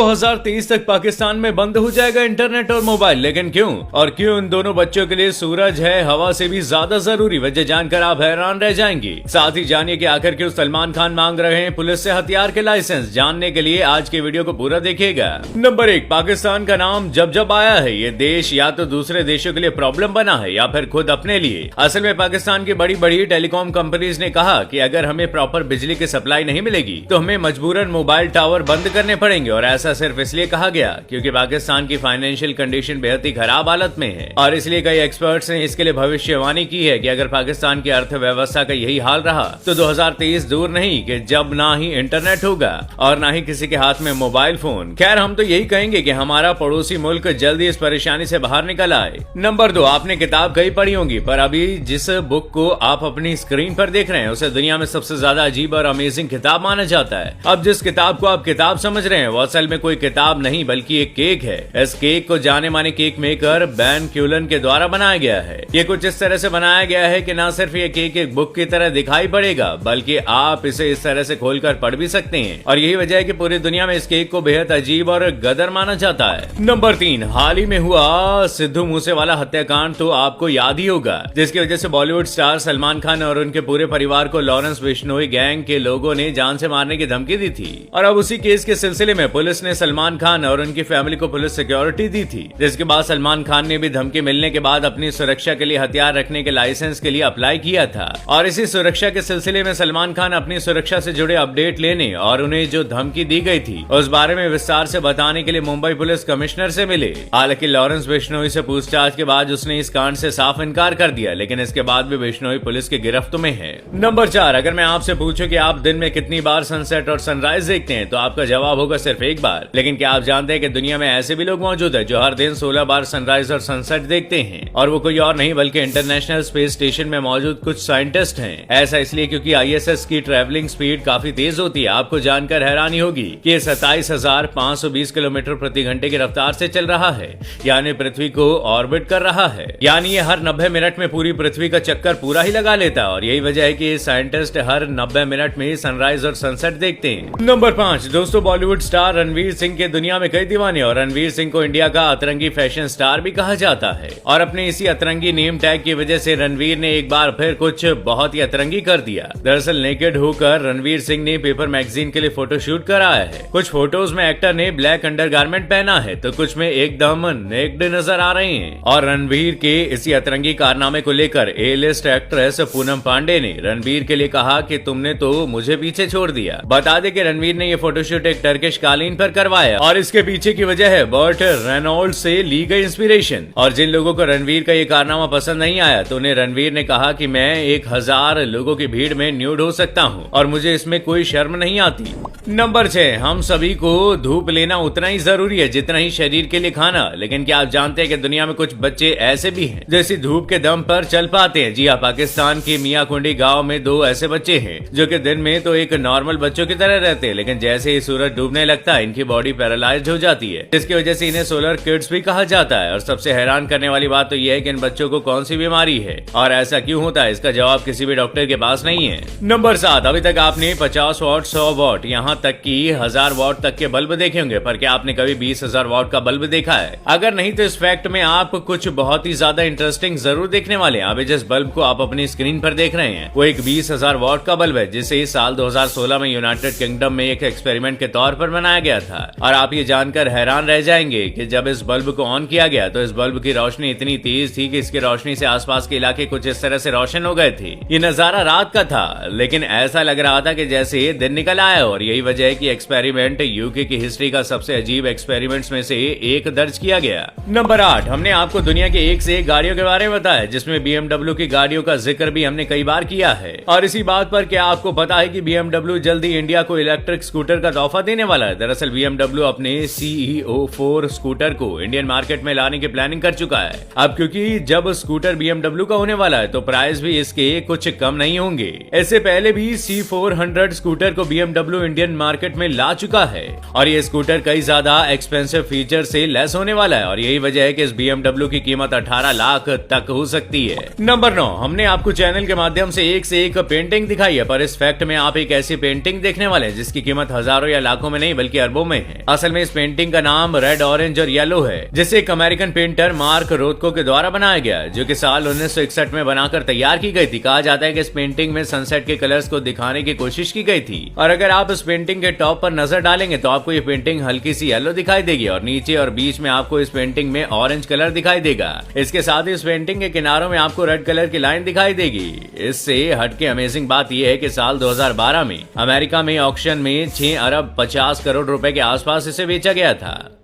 2023 तक पाकिस्तान में बंद हो जाएगा इंटरनेट और मोबाइल, लेकिन क्यों? और क्यों इन दोनों बच्चों के लिए सूरज है हवा से भी ज्यादा जरूरी? वजह जानकर आप हैरान रह जाएंगी। साथ ही जानिए कि आखिर क्यों सलमान खान मांग रहे हैं पुलिस से हथियार के लाइसेंस। जानने के लिए आज के वीडियो को पूरा देखिएगा। नंबर 1, पाकिस्तान का नाम जब जब आया है ये देश या तो दूसरे देशों के लिए प्रॉब्लम बना है या फिर खुद अपने लिए। असल में पाकिस्तान की बड़ी बड़ी टेलीकॉम कंपनीज ने कहा कि अगर हमें प्रॉपर बिजली की सप्लाई नहीं मिलेगी तो हमें मजबूरन मोबाइल टावर बंद करने पड़ेंगे। और ऐसा सिर्फ इसलिए कहा गया क्योंकि पाकिस्तान की फाइनेंशियल कंडीशन बेहद ही खराब हालत में है। और इसलिए कई एक्सपर्ट्स ने इसके लिए भविष्यवाणी की है कि अगर पाकिस्तान की अर्थव्यवस्था का यही हाल रहा तो 2023 दूर नहीं कि जब ना ही इंटरनेट होगा और ना ही किसी के हाथ में मोबाइल फोन। खैर, हम तो यही कहेंगे कि हमारा पड़ोसी मुल्क जल्दी इस परेशानी से बाहर निकल आए। नंबर 2, आपने किताब कई पढ़ी होंगी, पर अभी जिस बुक को आप अपनी स्क्रीन पर देख रहे हैं उसे दुनिया में सबसे ज्यादा अजीब और अमेजिंग किताब माना जाता है। अब जिस किताब को आप किताब समझ रहे हैं वो असल में कोई किताब नहीं बल्कि एक केक है। इस केक को जाने माने केक मेकर बैन क्यूलन के द्वारा बनाया गया है। ये कुछ इस तरह से बनाया गया है कि न सिर्फ ये केक एक बुक की तरह दिखाई पड़ेगा बल्कि आप इसे इस तरह से खोलकर पढ़ भी सकते हैं। और यही वजह है कि पूरी दुनिया में इस केक को बेहद अजीब और गदर माना जाता है। नंबर 3, हाल ही में हुआ सिद्धू मूसेवाला हत्याकांड तो आपको याद ही होगा, जिसकी वजह से बॉलीवुड स्टार सलमान खान और उनके पूरे परिवार को लॉरेंस बिश्नोई गैंग के लोगों ने जान से मारने की धमकी दी थी। और अब उसी केस के सिलसिले में पुलिस ने सलमान खान और उनकी फैमिली को पुलिस सिक्योरिटी दी थी, जिसके बाद सलमान खान ने भी धमकी मिलने के बाद अपनी सुरक्षा के लिए हथियार रखने के लाइसेंस के लिए अप्लाई किया था। और इसी सुरक्षा के सिलसिले में सलमान खान अपनी सुरक्षा से जुड़े अपडेट लेने और उन्हें जो धमकी दी गई थी उस बारे में विस्तार से बताने के लिए मुंबई पुलिस कमिश्नर से मिले। हालांकि लॉरेंस बिश्नोई से पूछताछ के बाद उसने इस कांड से साफ इनकार कर दिया, लेकिन इसके बाद भी बिश्नोई पुलिस की गिरफ्त में है। नंबर 4, अगर मैं आपसे पूछूं कि आप दिन में कितनी बार सनसेट और सनराइज देखते हैं तो आपका जवाब होगा सिर्फ एक बार। लेकिन क्या आप जानते हैं कि दुनिया में ऐसे भी लोग मौजूद है जो हर दिन 16 बार सनराइज और सनसेट देखते हैं? और वो कोई और नहीं बल्कि इंटरनेशनल स्पेस स्टेशन में मौजूद कुछ साइंटिस्ट हैं। ऐसा इसलिए क्योंकि ISS की ट्रैवलिंग स्पीड काफी तेज होती है। आपको जानकर हैरानी होगी कि 27,520 किलोमीटर प्रति घंटे की रफ्तार से चल रहा है, यानी पृथ्वी को ऑर्बिट कर रहा है। यानी ये हर 90 मिनट में पूरी पृथ्वी का चक्कर पूरा ही लगा लेता है। और यही वजह है कि साइंटिस्ट हर 90 मिनट में सनराइज और सनसेट देखते हैं। नंबर 5, दोस्तों, बॉलीवुड स्टार रणवीर सिंह के दुनिया में कई दीवाने और रणवीर सिंह को इंडिया का अतरंगी फैशन स्टार भी कहा जाता है। और अपने इसी अतरंगी नेम टैग की वजह से रणवीर ने एक बार फिर कुछ बहुत ही अतरंगी कर दिया। दरअसल नेकेड होकर रणवीर सिंह ने पेपर मैगजीन के लिए फोटो शूट कराया है। कुछ फोटोज में एक्टर ने ब्लैक अंडरगारमेंट पहना है तो कुछ में एकदम नेक्ड नजर आ रहे हैं। और रणवीर के इसी अतरंगी कारनामे को लेकर A-लिस्ट एक्ट्रेस पूनम पांडे ने रणवीर के लिए कहा कि तुमने तो मुझे पीछे छोड़ दिया। बता दें कि रणवीर ने ये फोटोशूट एक टर्किश कालीन पर करवाया और इसके पीछे की वजह है बर्ट रेनॉल्ड से ली गई इंस्पिरेशन। और जिन लोगों को रणवीर का ये कारनामा पसंद नहीं आया तो उन्हें रणवीर ने कहा कि मैं 1000 लोगों की भीड़ में न्यूड हो सकता हूँ और मुझे इसमें कोई शर्म नहीं आती। नंबर 6, हम सभी को धूप लेना उतना ही जरूरी है जितना ही शरीर के लिए खाना। लेकिन क्या आप जानते हैं कि दुनिया में कुछ बच्चे ऐसे भी हैं जैसे धूप के दम पर चल पाते हैं? जी हाँ, पाकिस्तान के मियाकुंडी गांव में 2 ऐसे बच्चे हैं जो कि दिन में तो एक नॉर्मल बच्चों की तरह रहते हैं, लेकिन जैसे ही सूरज डूबने लगता है इनकी बॉडी पैरालाइज्ड हो जाती है, जिसकी वजह से इन्हें सोलर किड्स भी कहा जाता है। और सबसे हैरान करने वाली बात तो यह है कि इन बच्चों को कौन सी बीमारी है और ऐसा क्यों होता है, इसका जवाब किसी भी डॉक्टर के पास नहीं है। नंबर 7, अभी तक आपने 50 वॉट, 100 वॉट, यहाँ तक कि 1000 वॉट तक के बल्ब देखे होंगे, पर क्या आपने कभी 20,000 वॉट का बल्ब देखा है? अगर नहीं तो इस फैक्ट में आप कुछ बहुत ही ज्यादा इंटरेस्टिंग जरूर देखने वाले हैं। अभी जिस बल्ब को आप अपनी स्क्रीन पर देख रहे हैं वो एक 20,000 वॉट का बल्ब है, जिसे इस साल 2016 में यूनाइटेड किंगडम में एक एक्सपेरिमेंट के तौर पर बनाया गया था। और आप ये जानकर हैरान रह जाएंगे कि जब इस बल्ब को ऑन किया गया तो इस बल्ब की रोशनी इतनी तेज थी कि इसकी रोशनी से आसपास के इलाके कुछ इस तरह से रोशन हो गए थे। ये नजारा रात का था लेकिन ऐसा लग रहा था कि जैसे दिन निकल आया। और यही वजह है कि एक्सपेरिमेंट यूके की हिस्ट्री का सबसे अजीब एक्सपेरिमेंट्स में से एक दर्ज किया गया। नंबर 8, हमने आपको दुनिया के एक से एक गाड़ियों के बारे में बताया, जिसमें BMW की गाड़ियों का जिक्र भी हमने कई बार किया है। और इसी बात पर क्या आपको पता है कि BMW जल्दी इंडिया को इलेक्ट्रिक स्कूटर का तोहफा देने वाला है? दरअसल BMW अपने CEO4 स्कूटर को इंडियन मार्केट में लाने की प्लानिंग कर चुका है। अब क्योंकि जब स्कूटर BMW का होने वाला है तो प्राइस भी इसके कुछ कम नहीं होंगे। इससे पहले भी C400 स्कूटर को BMW इंडियन मार्केट में ला चुका है और ये स्कूटर कई ज्यादा एक्सपेंसिव फीचर से लेस होने वाला है। और यही वजह है कि इस BMW की कीमत 18 लाख तक हो सकती है। नंबर 9, हमने आपको चैनल के माध्यम से एक पेंटिंग दिखाई है, पर इस फैक्ट में आप एक ऐसी पेंटिंग देखने वाले हैं जिसकी कीमत हजारों या लाखों में नहीं बल्कि अरबों में है। असल में इस पेंटिंग का नाम रेड, ऑरेंज और येलो है, जिसे एक अमेरिकन पेंटर मार्क रोथको के द्वारा बनाया गया, जो कि साल 1961 में बनाकर तैयार की गई थी। कहा जाता है कि इस पेंटिंग में सनसेट के कलर्स को दिखाने की कोशिश की गई थी। और अगर आप इस पेंटिंग के टॉप पर नजर डालेंगे तो आपको ये पेंटिंग हल्की सी येलो दिखाई देगी और नीचे और बीच में आपको इस पेंटिंग में ऑरेंज कलर दिखाई देगा। इसके साथ ही इस पेंटिंग के किनारों में आपको रेड कलर की लाइन दिखाई देगी। इससे हटके अमेजिंग बात यह है कि साल 2012 में अमेरिका में ऑक्शन में 6 अरब 50 करोड़ रुपए के आसपास इसे बेचा गया था।